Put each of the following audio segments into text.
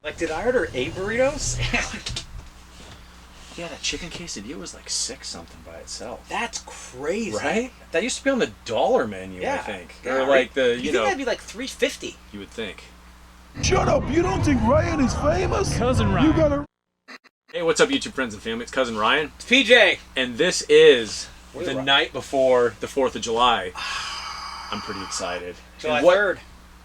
Like, did I order 8 burritos? Yeah, that chicken quesadilla was like $6 something by itself. That's crazy. Right? That used to be on the dollar menu, I think. Yeah, Or like the, you think that'd be like $3.50? You would think. Shut up! You don't think Ryan is famous? Cousin Ryan. You gotta. Hey, what's up, YouTube friends and family? It's Cousin Ryan. It's PJ. And this is What the is night before the 4th of July. I'm pretty excited. July And what, 3rd.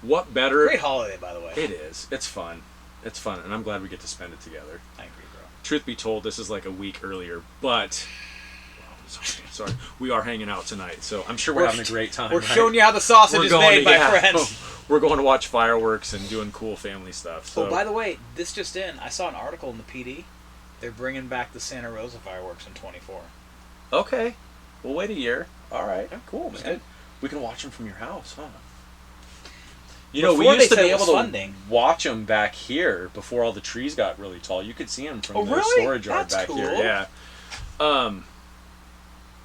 What better? Great holiday, by the way. It is. It's fun. It's fun, and I'm glad we get to spend it together. I agree, bro. Truth be told, this is like a week earlier, but sorry, we are hanging out tonight, so I'm sure we're having a great time. We're right? showing you how the sausage is made, my friends. We're going to watch fireworks and doing cool family stuff. So. Oh, by the way, this just in. I saw an article in the PD. They're bringing back the Santa Rosa fireworks in 24. Okay, we'll wait a year. All right, cool, man. Good. We can watch them from your house, huh? Before we used to they be said it able was to funding. watch them back here before all the trees got really tall. You could see them from Oh, the really? storage yard That's back cool. here. Yeah.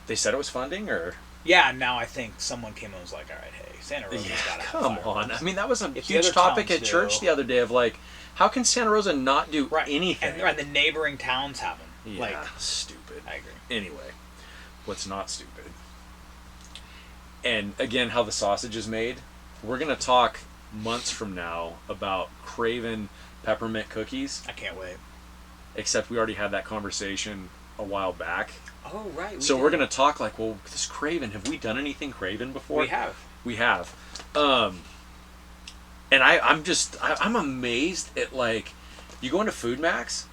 They said it was funding, or Yeah, now I think someone came and was like, all right, hey, Santa Rosa's got to have come on. fireworks. I mean, that was a If the huge other topic towns at church do- the other day of like, how can Santa Rosa not do Right. anything? And the neighboring towns have them. Yeah, Like, stupid. I agree. Anyway, what's not stupid? And again, how the sausage is made. We're gonna talk months from now about Crav'n peppermint cookies. I can't wait. Except we already had that conversation a while back. Oh, right. So we're gonna talk like, well, this Crav'n. Have we done anything Crav'n before? We have. We have. And I'm amazed at, like, you go into Food Max,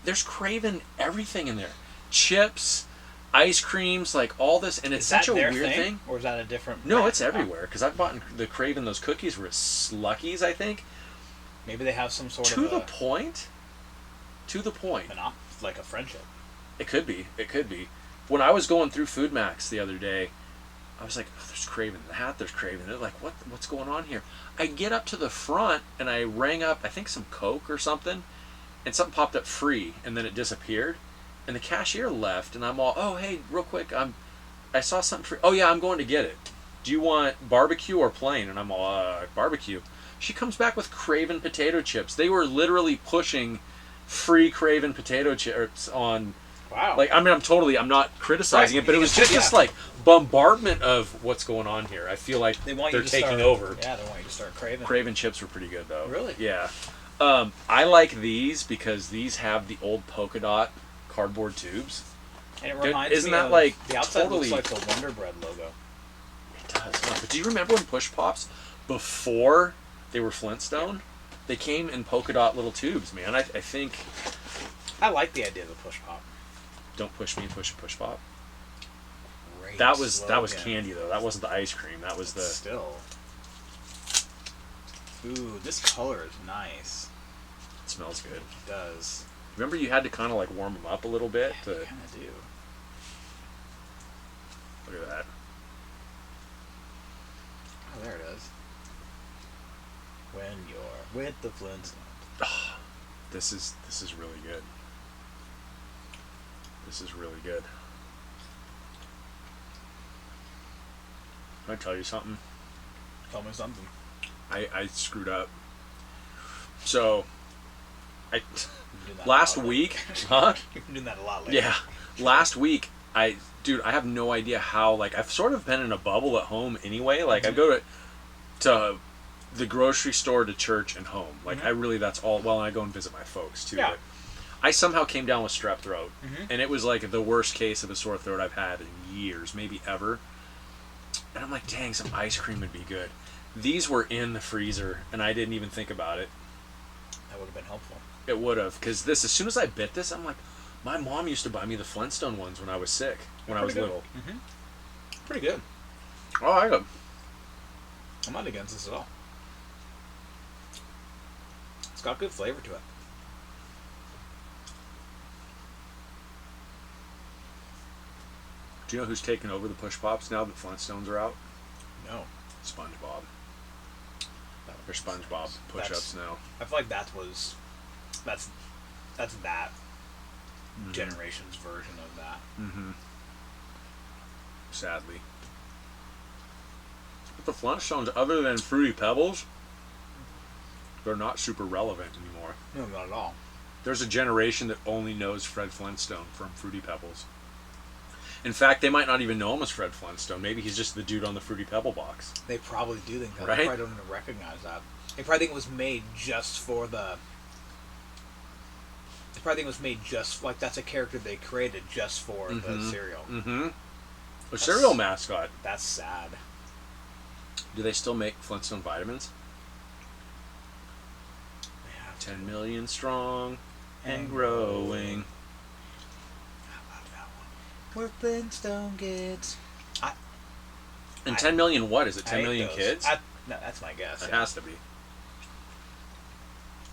there's Crav'n everything in there. Chips, ice creams, like all this, and it's Is such that a their weird thing. Or is that a different No, brand? it's everywhere. Because I've bought the Crav'n, those cookies were Luckies, I think. Maybe they have some sort To of the point. To the point. like a friendship. It could be. It could be. When I was going through Food Max the other day, I was like, oh, there's Crav'n that, there's Crav'n. They're like, what's going on here? I get up to the front and I rang up, I think some Coke or something, and something popped up free, and then it disappeared. And the cashier left, and I'm all, oh, hey, real quick, I saw something free. Oh, yeah, I'm going to get it. Do you want barbecue or plain? And I'm all, barbecue. She comes back with Crav'n potato chips. They were literally pushing free Crav'n potato chips on... Wow. Like, I mean, I'm not criticizing Right. it, but it was just this, like, bombardment of what's going on here. I feel like They want they're you to taking start, over. Yeah, they want you to start craving. Crav'n chips were pretty good, though. Really? Yeah. I like these because these have the old polka dot cardboard tubes. And it Dude, reminds isn't me that, of like, the outside totally... looks like the Wonder Bread logo. It does. Huh? But do you remember when Push Pops, before they were Flintstone, they came in polka dot little tubes, man? I think... I like the idea of a push pop. Don't push me, push a Push Pop. Great That was slogan. candy, though. That wasn't the ice cream. That was the... Still. Ooh, this color is nice. It smells good. It does. Remember you had to kind of like warm them up a little bit? Yeah, To... you kind of do. Look at that. Oh, there it is. When you're with the Flintstones. Oh, this is really good. This is really good. Can I tell you something? Tell me something. I screwed up. So, You've been doing that last a lot week, lately. huh? You've been doing that a lot lately. Yeah, last week, I have no idea how, like, I've sort of been in a bubble at home anyway. Like, I go to the grocery store, to church, and home. Like, I really, that's all, well, and I go and visit my folks, too. Yeah. But I somehow came down with strep throat, Mhm. and it was, like, the worst case of a sore throat I've had in years, maybe ever. And I'm like, dang, some ice cream would be good. These were in the freezer, and I didn't even think about it. That would have been helpful. It would have, because this, as soon as I bit this, I'm like, my mom used to buy me the Flintstone ones when I was sick, when I was Pretty good. little. Mm-hmm. Pretty good. Oh, I got. I'm not against this at all. It's got good flavor to it. Do you know who's taking over the Push Pops now that Flintstones are out? No. SpongeBob. They're SpongeBob push-ups now. I feel like that's that generation's version of that. Mm-hmm. Sadly. But the Flintstones, other than Fruity Pebbles, They're not super relevant anymore. No, not at all. There's a generation that only knows Fred Flintstone from Fruity Pebbles. In fact, they might not even know him as Fred Flintstone. Maybe he's just the dude on the Fruity Pebble box. They probably do think that. Right? They probably don't even recognize that. They probably think it was made just for the... They probably think it was made just... Like, that's a character they created just for the cereal. Mm-hmm. A cereal mascot. That's sad. Do they still make Flintstone vitamins? They have 10 million strong and growing. I love that one. Where Flintstone gets... And 10 million what? Is it 10 I million ate those. kids? No, that's my guess. It Yeah. has to be.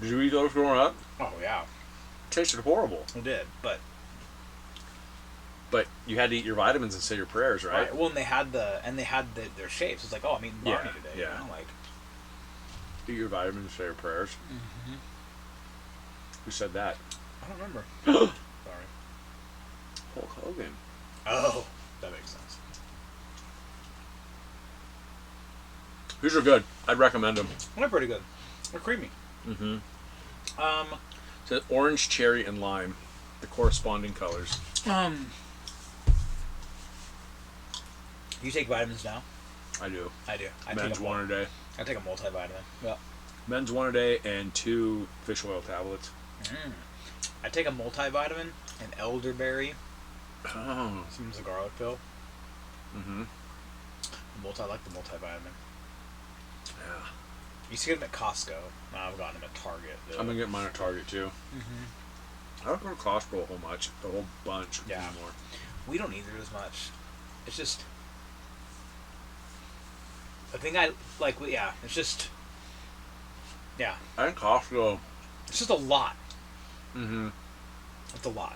Did you eat those growing up? Oh, yeah. Tasted horrible. It did, but... But you had to eat your vitamins and say your prayers, right? Well, and they had their shapes. It's like, oh, I'm eating Barney today. Yeah. You know? Like, Eat your vitamins, say your prayers. mm-hmm. Who said that? I don't remember. Sorry. Hulk Hogan. Oh, that makes sense. These are good. I'd recommend them. They're pretty good. They're creamy. Mm-hmm. So orange, cherry, and lime, the corresponding colors. You take vitamins now? I do. I do. Men's one a day. I take a multivitamin. Yeah. Men's one a day and 2 fish oil tablets. I take a multivitamin, an elderberry, Oh. sometimes a garlic pill. Mm-hmm. I like the multivitamin. Yeah. You used to get them at Costco. Now I've gotten them at Target. Though. I'm gonna get mine at Target too. Mm-hmm. I don't go to Costco a whole bunch Yeah. anymore. We don't either as much. It's just... The thing I like, yeah, it's just... Yeah. I think Costco. It's just a lot. Mm-hmm. It's a lot.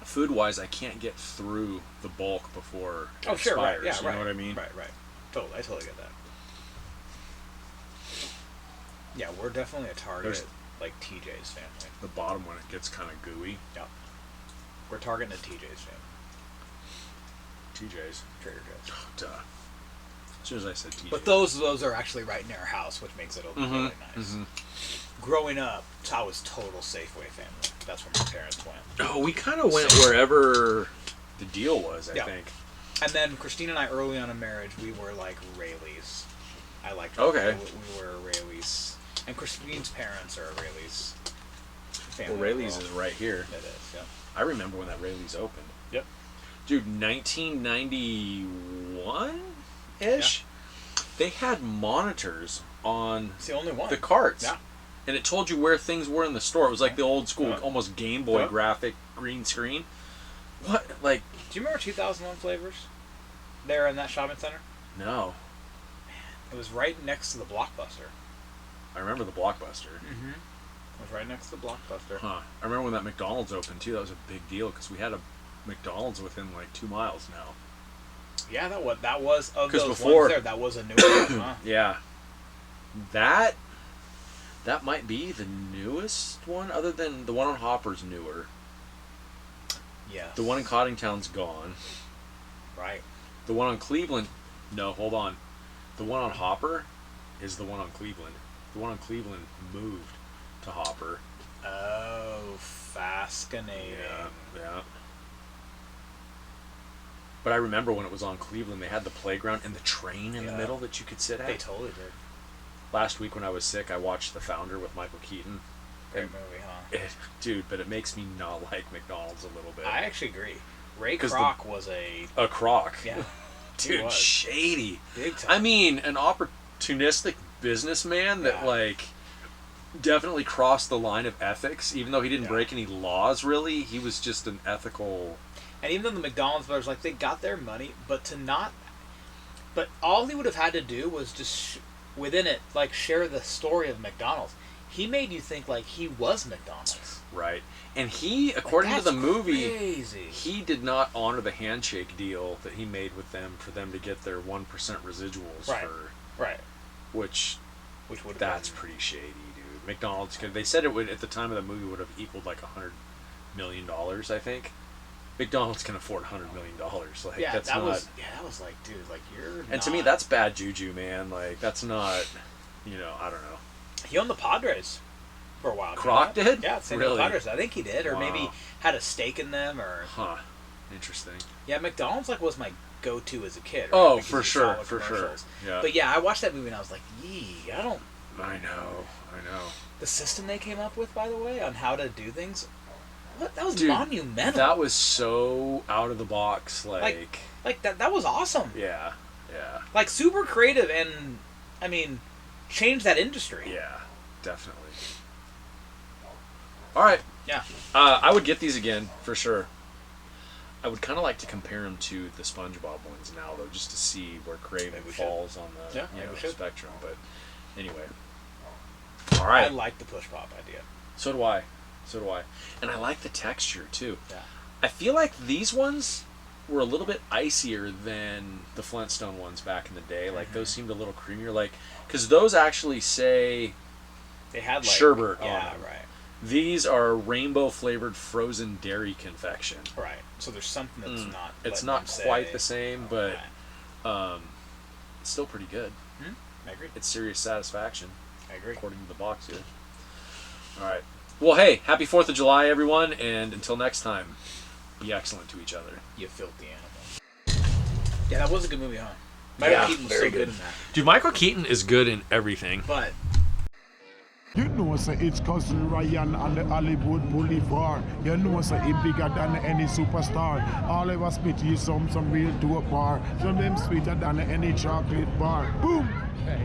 Food-wise, I can't get through the bulk before it Oh, sure, right. expires. Yeah, you right. know what I mean? Right. Totally, I totally get that. Yeah, we're definitely a Target, There's- like TJ's family. The bottom one, it gets kind of gooey. Yeah. We're targeting a TJ's family. TJ's. Trader Joe's. Oh, duh. As soon as I said TJ's. But those are actually right near our house, which makes it really nice. Mm-hmm. Growing up, I was total Safeway family. That's where my parents went. Oh, we kind of went wherever the deal was, I Yeah. think. And then Christine and I, early on in marriage, we were like Rayleighs. I liked. Okay. We were Rayleighs, and Christine's parents are a Rayleighs family. Well, Rayleigh's is right here. It is. Yeah. I remember when that Rayleigh's opened. Yep. Dude, 1991-ish? They had monitors on It's the only one. the carts. Yeah. And it told you where things were in the store. It was like the old school, Yeah. almost Game Boy Yeah. graphic green screen. What? Like, Do you remember 2001 Flavors? There in that shopping center? no. It was right next to the Blockbuster. I remember the Blockbuster. Mm-hmm. It was right next to the Blockbuster. Huh. I remember when that McDonald's opened, too. That was a big deal because we had a McDonald's within like 2 miles now. Yeah, that was of 'Cause those before- ones there. That was a new one, huh? Yeah. That might be the newest one, other than the one on Hopper's newer. Yes. The one in Coddingtown's gone. Right. The one on Cleveland... No, hold on. The one on Hopper is the one on Cleveland. The one on Cleveland moved to Hopper. Oh, fascinating. Yeah. But I remember when it was on Cleveland, they had the playground and the train in the Yeah. middle that you could sit at. They totally did. Last week when I was sick, I watched The Founder with Michael Keaton. Great And movie, huh? dude, but it makes me not like McDonald's a little bit. I actually agree. Ray 'Cause Kroc was a... A crock. Yeah. He Dude, was. shady. Big time. I mean, an opportunistic businessman that, Yeah. like, definitely crossed the line of ethics. Even though he didn't Yeah. break any laws, really, he was just an ethical... And even though the McDonald's brothers, like, they got their money, but to not... But all he would have had to do was just, within it, like, share the story of McDonald's. He made you think, like, he was McDonald's. Right. And he, according to the movie, crazy. he did not honor the handshake deal that he made with them for them to get their 1% residuals Right. for... Right. Which Which would have that's been... pretty shady, dude. McDonald's could... They said it would, at the time of the movie, would have equaled like $100 million, I think. McDonald's can afford $100 million. Like, Yeah, that's that not... was... Yeah, that was like, dude, like, you're And to me, not- that's bad juju, man. Like, that's not... you know, I don't know. He owned the Padres for a while. Kroc did? Yeah, San Really? Diego Padres. I think he did, or maybe Wow. had a stake in them, or Huh. Interesting. yeah. McDonald's like was my go-to as a kid. Right? Oh, Because for you sure, saw the for sure. commercials. Yeah. But yeah, I watched that movie and I was like, yee, I don't. I know. The system they came up with, by the way, on how to do things, what that was Dude, monumental. That was so out of the box, like that was awesome. yeah. Like super creative, and I mean, changed that industry. Yeah, definitely. All right. Yeah. I would get these again for sure. I would kind of like to compare them to the SpongeBob ones now, though, just to see where Crav'n Maybe we falls on the Yeah, maybe we should. spectrum. But anyway, all right. I like the push pop idea. So do I. And I like the texture too. Yeah. I feel like these ones were a little bit icier than the Flintstone ones back in the day. Like those seemed a little creamier. Like, because those actually say They had like sherbet on Yeah, them. right. These are rainbow flavored frozen dairy confection. Right. So there's something that's not. It's letting not them quite say- the same, but Right. it's still pretty good. I agree. It's serious satisfaction, I agree. according to the box here. All right. Well, hey, happy 4th of July, everyone, and until next time, be excellent to each other. You filthy animal. Yeah, that was a good movie, huh? Michael Yeah, Keaton was very so good good. in that. Dude, Michael Keaton is good in everything. But You know, say it's cousin Ryan on the Hollywood Boulevard. You know, say he bigger than any superstar. All of us spit you some real dope bar. Some them sweeter than any chocolate bar. Boom! hey.